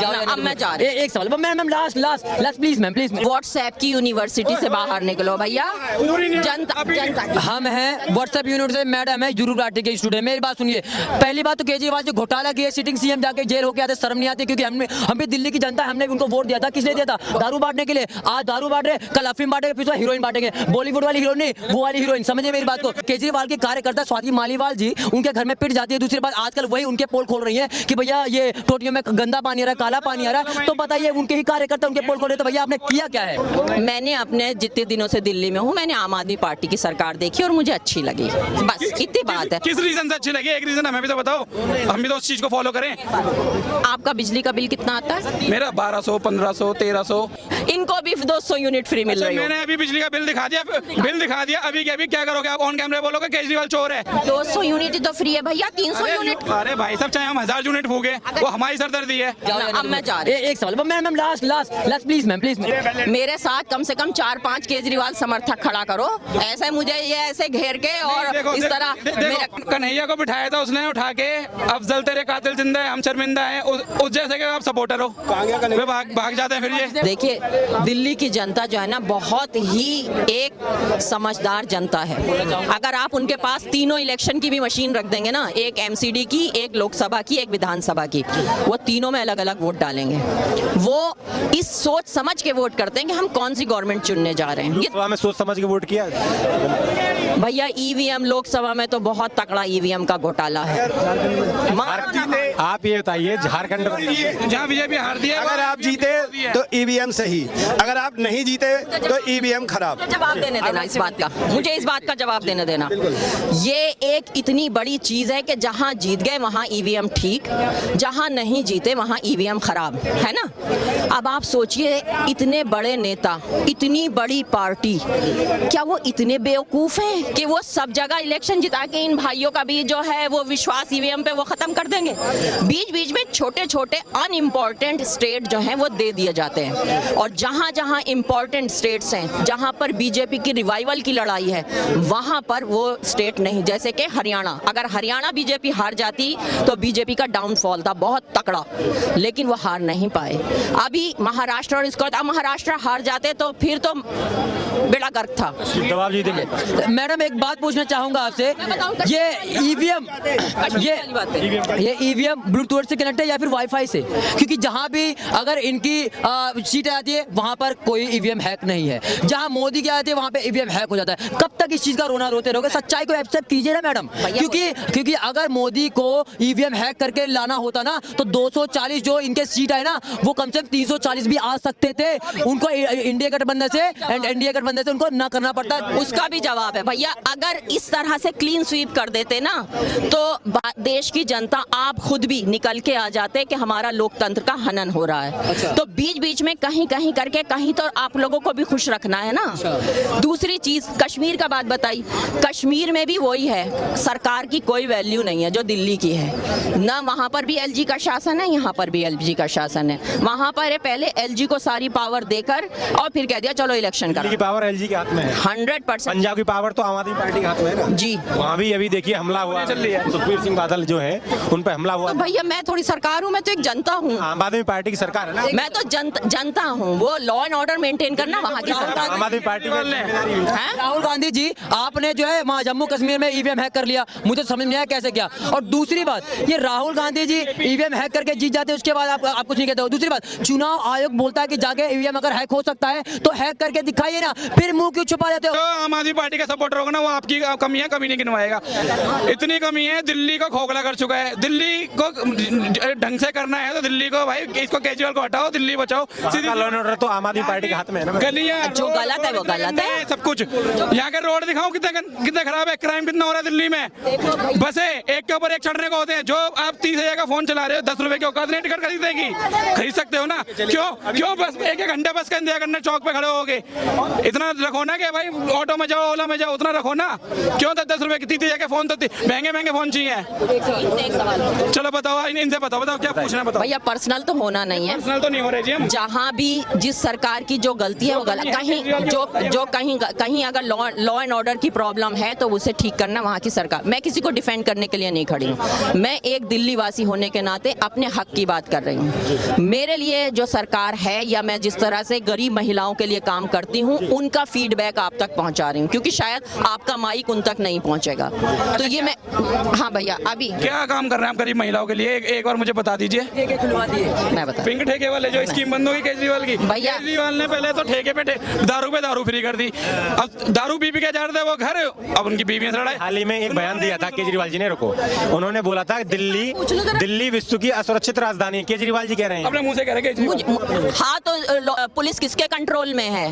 अब मैं जा रही एक सवाल ma'am, last please ma'am, please. WhatsApp की यूनिवर्सिटी से बाहर निकलो भैया। जनता हम हैं व्हाट्सएप यूनिवर्सिटी, मैडम है यूरू पार्टी के स्टूडेंट। मेरी बात सुनिए, पहली बात तो केजरीवाल जो घोटाला किए, सिटिंग सीएम जाके जेल होके आते, शर्म नहीं आती? क्योंकि हम भी दिल्ली की जनता, हमने उनको वोट दिया था। किसने दिया था? दारू बांटने के लिए। आज दारू बांट रहे, कल अफीम बांटेंगे, फिर हीरोइन बांटेंगे। बॉलीवुड वाली हीरोइन नहीं, वो वाली हीरोइन। समझिए मेरी बात को। केजरीवाल के कार्यकर्ता स्वाति मालीवाल जी उनके घर में पिट जाती है। दूसरी बात, आजकल वही उनके पोल खोल रही है कि भैया ये टोटियों में गंदा पानी आ रहा है, काला पानी आ रहा है। तो बताइए, उनके ही कार्यकर्ता उनके पोल खोल रहे, तो भैया आपने किया क्या है? मैंने अपने जितने दिनों से दिल्ली में हूँ, मैंने आम आदमी पार्टी की सरकार देखी और मुझे अच्छी लगी। बस इतनी बात है। किस रीजन से अच्छी लगी? एक रीजन हमें भी तो बताओ, हम भी तो उस चीज को फॉलो करें। आपका बिजली का बिल कितना आता है? मेरा 1200, 1500, 1300। इनको भी 200 यूनिट फ्री मिल रही है। मैंने अभी बिजली का बिल दिखा दिया। अभी क्या करोगे आप? ऑन कैमरे बोलोगे केजरीवाल चोर है। 200 यूनिट तो फ्री है भैया, 300 यूनिट। अरे भाई साहब, चाहे हम 1000 यूनिट फूके, वो हमारी सरदर्दी है। अब मैं जा रही एक सवाल ma'am, last please ma'am, please. मेरे साथ कम से कम 4-5 केजरीवाल समर्थक खड़ा करो। ऐसे मुझे ये ऐसे घेर के और इस तरह कन्हैया को बिठाया था उसने उठा के, अफजल तेरे कातिल जिंदा है, हम शर्मिंदा है, उस जैसे के आप सपोर्टर हो। वे भाग जाते हैं फिर ये। देखिए, दिल्ली की जनता जो है ना, बहुत ही एक समझदार जनता है। अगर आप उनके पास तीनों इलेक्शन की भी मशीन रख देंगे ना, एक एमसीडी की, एक लोकसभा की, एक विधानसभा की, वो तीनों में अलग अलग वोट डालेंगे। वो इस सोच समझ के वोट करते हैं कि हम कौन सी गवर्नमेंट चुनने जा रहे हैं। तो हमें सोच समझ के वोट किया। भैया ईवीएम लोकसभा में तो बहुत तकड़ा ईवीएम का घोटाला है। आप ये बताइए, झारखंड जहाँ बीजेपी हार दिया, अगर आप जीते तो ईवीएम सही, अगर आप नहीं जीते तो ईवीएम खराब। जवाब देने देना इस बात का, मुझे इस बात का जवाब देने देना। ये एक इतनी बड़ी चीज है कि जहां जीत गए वहां ईवीएम ठीक, जहां नहीं जीते वहां ईवीएम खराब, है ना? अब आप सोचिए, इतने बड़े नेता, इतनी बड़ी पार्टी, क्या वो इतने बेवकूफ हैं कि वो सब जगह इलेक्शन जिता के इन भाइयों का भी जो है वो विश्वास ईवीएम पे वो खत्म कर देंगे? बीच बीच में छोटे छोटे अनइम्पोर्टेंट स्टेट जो हैं वो दे दिए जाते हैं, और जहां जहां इंपॉर्टेंट स्टेट्स हैं, जहां पर बीजेपी की रिवाइवल की लड़ाई है, वहां पर वो स्टेट नहीं। जैसे कि हरियाणा, अगर हरियाणा बीजेपी हार जाती तो बीजेपी का डाउनफॉल था बहुत तकड़ा, लेकिन वो हार नहीं पाए। अभी महाराष्ट्र और इसको, अब महाराष्ट्र हार जाते तो फिर तो बेड़ा गर्क था। जवाब जी देंगे। मैडम एक बात पूछना चाहूंगा आपसे, ये ईवीएम ये ईवीएम ब्लूटूथ से कनेक्ट है या फिर वाईफाई से? क्योंकि जहां भी अगर इनकी सीट आती है वहां पर कोई ईवीएम हैक नहीं है, जहां मोदी की आती है वहां पे ईवीएम हैक हो जाता है। कब तक इस चीज का रोना रोते रहोगे? सच्चाई को एक्सेप्ट कीजिए ना मैडम, क्योंकि अगर मोदी को ईवीएम हैक करके लाना होता ना तो 240 जो इनके सीट आए ना, वो कम से कम 340 भी आ सकते थे। उनको इंडिया गठबंधन से एनडीए गठबंधन से उनको ना करना पड़ता। उसका भी जवाब है भैया, अगर इस तरह से क्लीन स्वीप कर देते ना तो देश की जनता, आप खुद भी निकल के आ जाते कि हमारा लोकतंत्र का हनन हो रहा है। अच्छा। तो बीच बीच में कहीं कहीं करके कहीं तो आप लोगों को भी खुश रखना है ना। अच्छा। दूसरी चीज, कश्मीर का बात बताई, कश्मीर में भी वही है, सरकार की कोई वैल्यू नहीं है जो दिल्ली की है ना। वहां पर भी एलजी का शासन है, यहाँ पर भी एलजी का शासन है। वहां पर पहले एलजी को सारी पावर देकर और फिर कह दिया चलो इलेक्शन करो। पावर एलजी के हाथ में है 100%। पंजाब की पावर तो आम आदमी पार्टी के हाथ में है ना जी। वहाँ भी अभी देखिए हमला हुआ, सुखबीर सिंह बादल जो है उन पर हमला हुआ। तो भैया मैं थोड़ी सरकार हूँ, मैं तो एक जनता हूँ। आम आदमी पार्टी की सरकार है ना। मैं तो जनता हूँ, वो लॉ एंड ऑर्डर मेंटेन करना वहाँ की सरकार। आम आदमी पार्टी हैं? राहुल गांधी जी, आपने जो है वहाँ जम्मू कश्मीर में ईवीएम हैक कर लिया, मुझे समझ नहीं आया कैसे किया। और दूसरी बात, ये राहुल गांधी जी ईवीएम हैक करके जीत जाते हैं, उसके बाद आप कुछ नहीं कहते हो। दूसरी बात, चुनाव आयोग बोलता है कि जाके ईवीएम अगर हैक हो सकता है तो हैक करके दिखाइए ना, फिर मुंह क्यों छुपा देते हो? तो आम आदमी पार्टी का सपोर्टर होगा ना, वो आपकी कमी है, कभी नहीं गिनवाएगा। इतनी कमी है, दिल्ली को खोखला कर चुका है। दिल्ली को ढंग से करना है तो दिल्ली को, भाई इसको केजरीवाल को हटाओ, दिल्ली बचाओ। सीधी लॉ एंड ऑर्डर तो आम आदमी पार्टी के हाथ में है ना। गलियां, जो गलत है वो गलत है, सब कुछ। यहाँ के रोड दिखाओ कितने खराब है, क्राइम कितना हो रहा है दिल्ली में। बसें एक के ऊपर एक चढ़ने को होते हैं। जो आप 30,000 का फोन चला रहे हो, 10 रुपए की औकात नहीं टिकट खरीदेगी, खरीद सकते हो ना। क्यों बस एक घंटे बस का इंतजार करना, चौक पे खड़े हो गए। इतना रखो ना कि भाई ऑटो में जाओ, ओला में जाओ, उतना रखो ना। क्यों 10 रुपए की 30,000 के फोन, तो महंगे फोन चाहिए। चलो बताओ, इनसे बताओ क्या पूछना, बताओ भैया। पर्सनल तो होना नहीं है, पर्सनल तो नहीं हो रही जी। जहाँ भी जिस सरकार की जो गलती है वो गलत, कहीं अगर लॉ एंड ऑर्डर की प्रॉब्लम है तो उसे ठीक करना वहाँ की सरकार। मैं किसी को डिफेंड करने के लिए नहीं खड़ी हूँ, मैं एक दिल्ली वासी होने के नाते अपने हक की बात कर रही हूँ। मेरे लिए जो सरकार है या मैं जिस तरह से गरीब महिलाओं के लिए काम करती हूँ उनका फीडबैक आप तक पहुँचा रही हूँ, क्योंकि शायद आपका माइक उन तक नहीं पहुँचेगा। तो ये मैं, हाँ भैया, अभी क्या काम कर रहे हैं आप गरीब महिलाओं के लिए? एक बार मुझे बता दीजिए। मैं बता, पिंक ठेके वाले जो स्कीम बंद होगी केजरीवाल की, भैया। केजरीवाल ने पहले तो ठेके पे दारू फ्री कर दी, अब दारू पी के जा रहे थे वो घर, अब उनकी बीवियां लड़ाई। हाल ही में एक बयान दिया था केजरीवाल जी ने, रुको, उन्होंने बोला था दिल्ली विश्व की असुरक्षित राजधानी। केजरीवाल जी कह रहे हैं, अपने मुंह से कह रहे हैं केजरीवाल। हाँ तो पुलिस किसके कंट्रोल में है?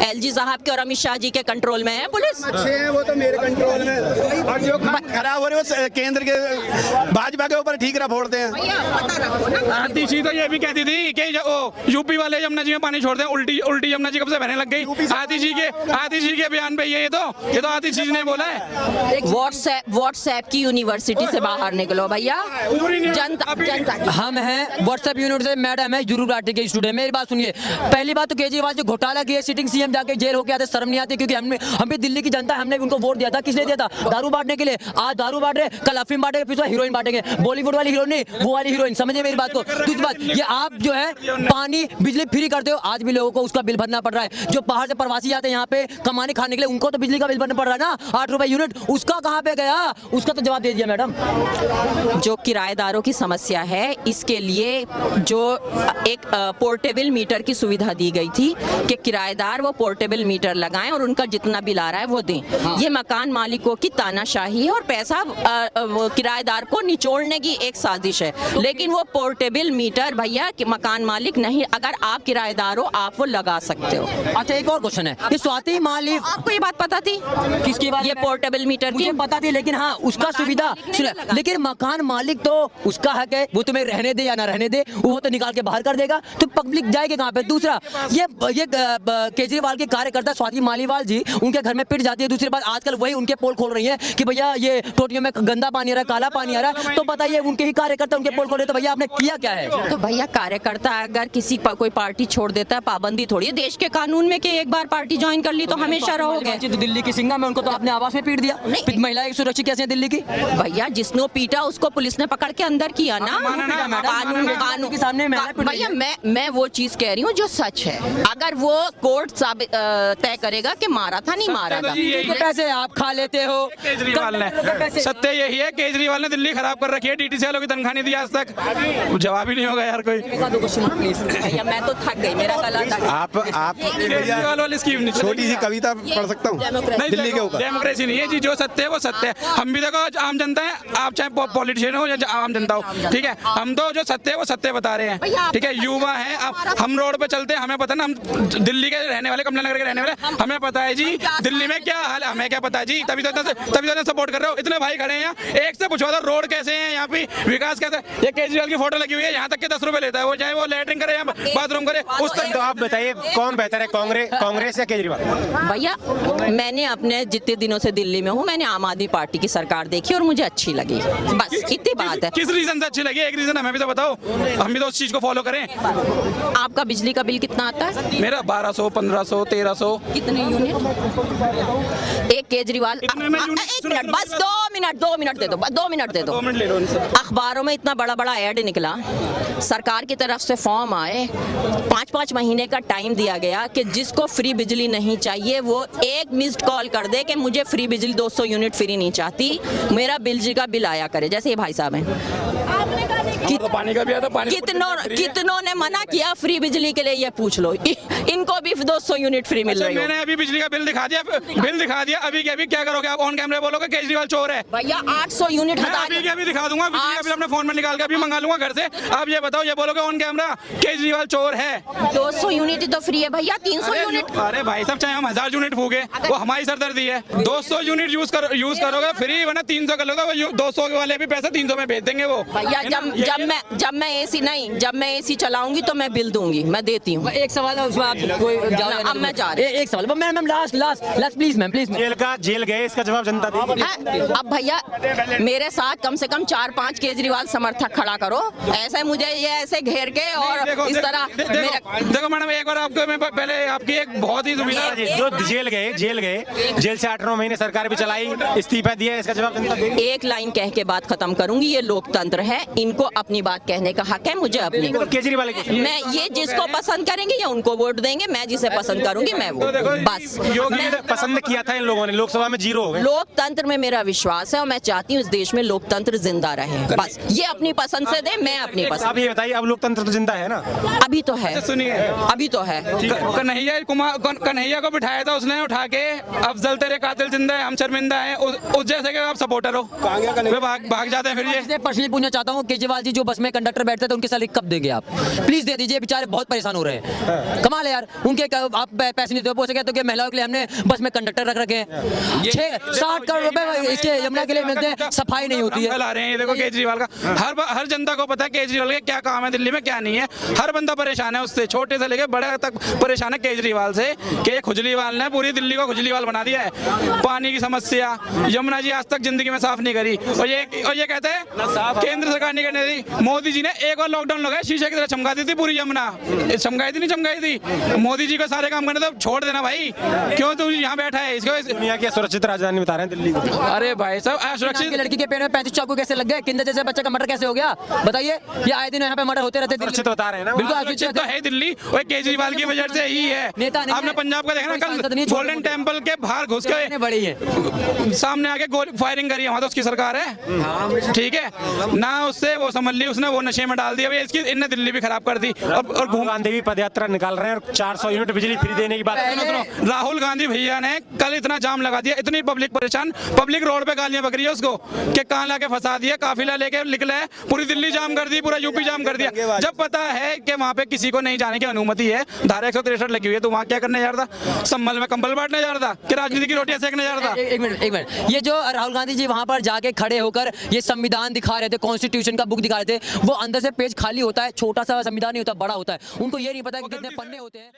एलजी साहब के और अमित शाह जी के कंट्रोल में है पुलिस। अच्छे हैं वो तो मेरे कंट्रोल में, और जो काम खराब हो रहे हैं वो केंद्र के भाजपा के ऊपर ठीक रहा फोड़ते हैं। आतिशी तो ये भी कहती थी कि यूपी वाले यमुना जी में पानी छोड़ते हैं, उल्टी यमुना जी कब से बहने लग गई। आतिशी के बयान पे ये तो आतिशी ने बोला है। व्हाट्सएप की यूनिवर्सिटी से बाहर निकलो भैया, जनता की। हम हैं व्हाट्सएप यूनिवर्सिटी, मैडम है जुरू घाटी के स्टूडेंट। मेरी बात सुनिए, पहली बात तो केजरीवाल जो घोटाला किए, सिटिंग सीएम जाके जेल होके आते, शर्म नहीं आती? क्योंकि हम भी दिल्ली की जनता, हमने उनको वोट दिया था। किसने दिया था? दारू बांटने के लिए। आज दारू बांट रहे, कल अफीम बांटेंगे, फिर हीरोइन बांटेंगे। बॉलीवुड वाली हीरोइन नहीं, वो वाली हीरोइन, समझिए मेरी बात को। दूसरी बात, ये आप जो है पानी बिजली फ्री करते हो, आज भी लोगों को उसका बिल भरना पड़ रहा है। जो बाहर से प्रवासी आते हैं यहाँ पे कमाने खाने के लिए, उनको तो बिजली का बिल भरना पड़ रहा है ना, 8 रुपए यूनिट। उसका कहाँ पे गया? उसका तो जवाब दे दिया मैडम। जो किराएदारों की समस्या है, इसके लिए जो एक पोर्टेबल मीटर की सुविधा दी गई थी कि किराएदार वो पोर्टेबल मीटर लगाएं और उनका जितना बिल आ रहा है वो दें। ये मकान मालिकों की तानाशाही है और पैसा किराएदार को निचोड़ने की एक साजिश है। लेकिन वो पोर्टेबल मीटर भैया मकान मालिक नहीं, अगर आप किराएदार हो आप वो लगा सकते हो। अच्छा, एक और क्वेश्चन है, ये स्वाति मालिक, आपको ये बात पता थी? किसकी बात? ये पोर्टेबल मीटर की मुझे पता थी, लेकिन हाँ उसका मकान सुविधा मालिक ने सुनिए, लगाया। लेकिन मकान मालिक तो उसका हक है, वो तुम्हें रहने दे या ना रहने दे, वो तो निकाल के बाहर कर देगा, तो पब्लिक जाएगी कहाँ पे? दूसरा, ये केजरीवाल के कार्यकर्ता स्वाति मालीवाल जी उनके घर में पिट जाती है। दूसरी बात, आजकल वही उनके पोल खोल रही है कि भैया ये टोटियों में गंदा पानी आ रहा है, काला पानी आ रहा है। तो बताइए, उनके ही कार्यकर्ता उनके पोल खोल रहे, तो भैया आपने किया क्या है? तो भैया कार्यकर्ता अगर कोई पार्टी छोड़ देता है, पाबंदी थोड़ी है देश के कानून में कि एक बार पार्टी ज्वाइन कर ली तो हमेशा रहोगे। तो दिल्ली की सिंगा में उनको तो आपने आवाज में पीट दिया। महिलाएं सुरक्षित कैसे हैं दिल्ली की? भैया जिसने पीटा उसको पुलिस ने पकड़ के अंदर किया ना। कानून के सामने भैया मैं वो चीज कह रही हूँ जो सच है। अगर वो कोर्ट तय करेगा कि मारा था नहीं मारा था, पैसे आप खा लेते हो। केजरीवाल ने, सत्य यही है, केजरीवाल ने दिल्ली खराब कर रखी है। डीटीसी वालों की तनख्वाह नहीं दी आज तक, जवाब ही नहीं होगा यार कोई। भैया मैं तो थक गई, मेरा गला तक। आप केजरीवाल वाली स्कीम नहीं, छोटी सी कविता पढ़ सकता हूँ दिल्ली के ऊपर? डेमोक्रेसी नहीं है जी, जो सत्य है वो सत्य है। हम भी देखो आम जनता है, आप चाहे पॉलिटिशियन हो या आम जनता हो, ठीक है, हम तो जो सत्य है वो सत्य बता रहे हैं, ठीक है। युवा है, हम रोड पे चलते हैं, हमें पता ना, हम दिल्ली के रहने वाले, कमला नगर के रहने वाले, हमें पता है जी दिल्ली में क्या हाल है, हमें क्या पता है जी। तभी तो सपोर्ट कर रहे हो। इतने भाई खड़े हैं यहाँ, एक से पूछो तो रोड कैसे है यहाँ पे, विकास कैसे। ये केजरीवाल की फोटो लगी हुई है, यहाँ तक के 10 रुपए लेता है वो, चाहे वो लैट्रिन करे या बाथरूम करे उस तक। तो आप बताइए कौन बेहतर है, कांग्रेस या केजरीवाल? भैया मैंने अपने जितने दिनों से दिल्ली में हूँ, मैंने आम आदमी पार्टी की सरकार देखी और मुझे अच्छी लगी, बस इतनी बात है। किस रीजन से अच्छी लगी? एक रीजन हमें भी तो बताओ, हम भी तो उस चीज को फॉलो करें। आपका बिजली का बिल कितना आता है? मेरा 1200, 1500, 1300। कितने यूनिट? एक केजरीवाल, एक मिनट, बस 2 मिनट दे दो, 2 मिनट दे दो। 2 मिनट ले लो इनसे। अखबारों में इतना बड़ा बड़ा ऐड निकला, सरकार की तरफ से फॉर्म आए, 5-5 महीने का टाइम दिया गया कि जिसको फ्री बिजली नहीं चाहिए वो एक मिस्ड कॉल कर दे कि मुझे फ्री बिजली 200 यूनिट फ्री नहीं चाहती, मेरा बिजली का बिल आया करे। जैसे ये भाई साहब हैं, पानी का भी आता, पानी कितनों ने मना किया फ्री बिजली के लिए, ये पूछ लो। इनको भी 200 यूनिट फ्री मिल रही है। मैंने अभी बिजली का बिल दिखा दिया, अभी क्या करोगे आप? ऑन कैमरे बोलोगे केजरीवाल चोर है? भैया 800 यूनिट अभी दिखा दूंगा, बिजली का बिल अपने फोन में निकाल के अभी मंगा लूंगा घर से। आप ये बताओ, ये बोलोगे ऑन कैमरा केजरीवाल चोर है? 200 यूनिट ही तो फ्री है भैया, 300 यूनिट। अरे भाई साहब, चाहे हम 1000 यूनिट फूके, वो हमारी सरदर्दी है। 200 यूनिट यूज करोगे फ्री, वरना 300 कर लोगे, 200 वाले भी पैसा 300 में भेज देंगे वो। भैया जब जब मैं एसी चलाऊंगी तो मैं बिल दूंगी, मैं देती हूँ। एक सवाल है उसमें आप कोई अब मैं जा रही हूँ। एक सवाल ma'am last please ma'am please. जेल गए, इसका जवाब जनता देगी। हैं? अब भैया मेरे साथ कम से कम 4-5 केजरीवाल समर्थक खड़ा करो, ऐसे मुझे ये ऐसे घेर के और इस तरह देखो मैडम, एक बार आपको मैं पहले आपकी एक बहुत ही सुविधा जो जेल गए, जेल से 8-9 महीने सरकार भी चलाई, इस्तीफा दिया, इसका जवाब जनता देगी। एक लाइन कह के बात खत्म करूंगी, ये लोकतंत्र है, इनको अपनी बात कहने का हक है, मुझे अपनी। तो केजरीवाल की मैं ये जिसको पसंद करेंगे या उनको वोट देंगे, मैं जिसे पसंद करूंगी मैं वो, बस। योगी ने पसंद किया था इन लोगों ने, लोकसभा में 0 हो गए। लोकतंत्र में मेरा विश्वास है और मैं चाहती हूँ इस देश में लोकतंत्र जिंदा रहे, बस। ये अपनी पसंद से दे, मैं अपनी आप पसंद। ये बताइए, अब लोकतंत्र तो जिंदा है ना? अभी तो है, सुनिए, अभी तो है। कन्हैया को बिठाया था उसने उठा के, अफजल तेरे कातिल जिंदा है, हम शर्मिंदा है, उस जैसे कि आप सपोर्टर हो, वे भाग जाते हैं। फिर ये पर्सनली पूछना चाहता हूँ, केजरीवाल जी जो बस में कंडक्टर बैठते थे उनके सैलरी कब देंगे आप? प्लीज दे दीजिए, बेचारे बहुत परेशान हो रहे हैं। कमाल है यार, उनके आप पैसे नहीं दे, बोल सके तो कि महिलाओं के लिए हमने बस में कंडक्टर रख रखे हैं। 60 करोड़ रुपए इसके यमुना के लिए मिलते हैं, सफाई नहीं होती है। फैला रहे हैं। ये देखो केजरीवाल का, हर जनता को पता है केजरीवाल के क्या काम है दिल्ली में, क्या नहीं है। हर बंदा परेशान है उससे, छोटे से लेके बड़े तक परेशान है केजरीवाल से, कि खुजलीवाल ने पूरी दिल्ली को खुजलीवाल बना दिया है। पानी की समस्या, यमुना जी आज तक जिंदगी में साफ नहीं करी, और ये कहते हैं केंद्र सरकार नहीं करने दी। मोदी जी ने एक बार लॉकडाउन लगाया, शीशे की तरह चमका दी थी पूरी यमुना, चमकाई थी नहीं चमकाई थी? मोदी जी को सारे काम करने तो छोड़ देना भाई, क्यों तू यहाँ बैठा है? इसको दुनिया की सुरक्षित राजधानी बता रहे हैं दिल्ली को। अरे भाई साहब, असुरक्षित लड़की के पेड़ में 35 चाकू कैसे लग गए? किंदर जैसे बच्चे का मर्डर कैसे हो गया बताइए? ये आए दिन यहाँ पे मर्डर होते रहते हैं। सुरक्षित बता रहे हैं ना? बिल्कुल सुरक्षित तो है दिल्ली, और केजरीवाल की वजह से ही है। नेता नहीं आपने है, पंजाब का देखा ना, कल गोल्डन टेम्पल के बाहर घुस के बड़ी है, सामने आके गोली फायरिंग करी है, वहाँ तो उसकी सरकार है, ठीक है ना? उससे वो समझ ली उसने, वो नशे में डाल दिया। इसकी इनने दिल्ली भी खराब कर दी। और राहुल गांधी भी पदयात्रा निकाल रहे हैं और 400 यूनिट बिजली फ्री देने की बात। सुनो, राहुल गांधी भैया ने कल इतना जाम लगा दिया, इतनी पब्लिक परेशान, पब्लिक रोड पे गालियां बक रही है उसको कि कहाँ लाके फंसा दिया, काफिला लेके निकला है, पूरी दिल्ली जाम कर दी, पूरा यूपी जाम कर दिया। जब पता है कि वहाँ पे किसी को नहीं जाने की अनुमति है, धारा 163 लगी हुई है, तो वहाँ क्या करने जा रहा था? संभल में कंबल बांटने जा रहा था कि राजनीति की रोटियां सेकने जा रहा था? एक मिनट, ये जो राहुल गांधी जी वहां पर जाके खड़े होकर ये संविधान दिखा रहे थे, कॉन्स्टिट्यूशन का बुक दिखा रहे थे, वो अंदर से पेज खाली होता है, छोटा सा संविधान नहीं होता, बड़ा होता है। उनको ये नहीं पता कि कितने पन्ने होते हैं।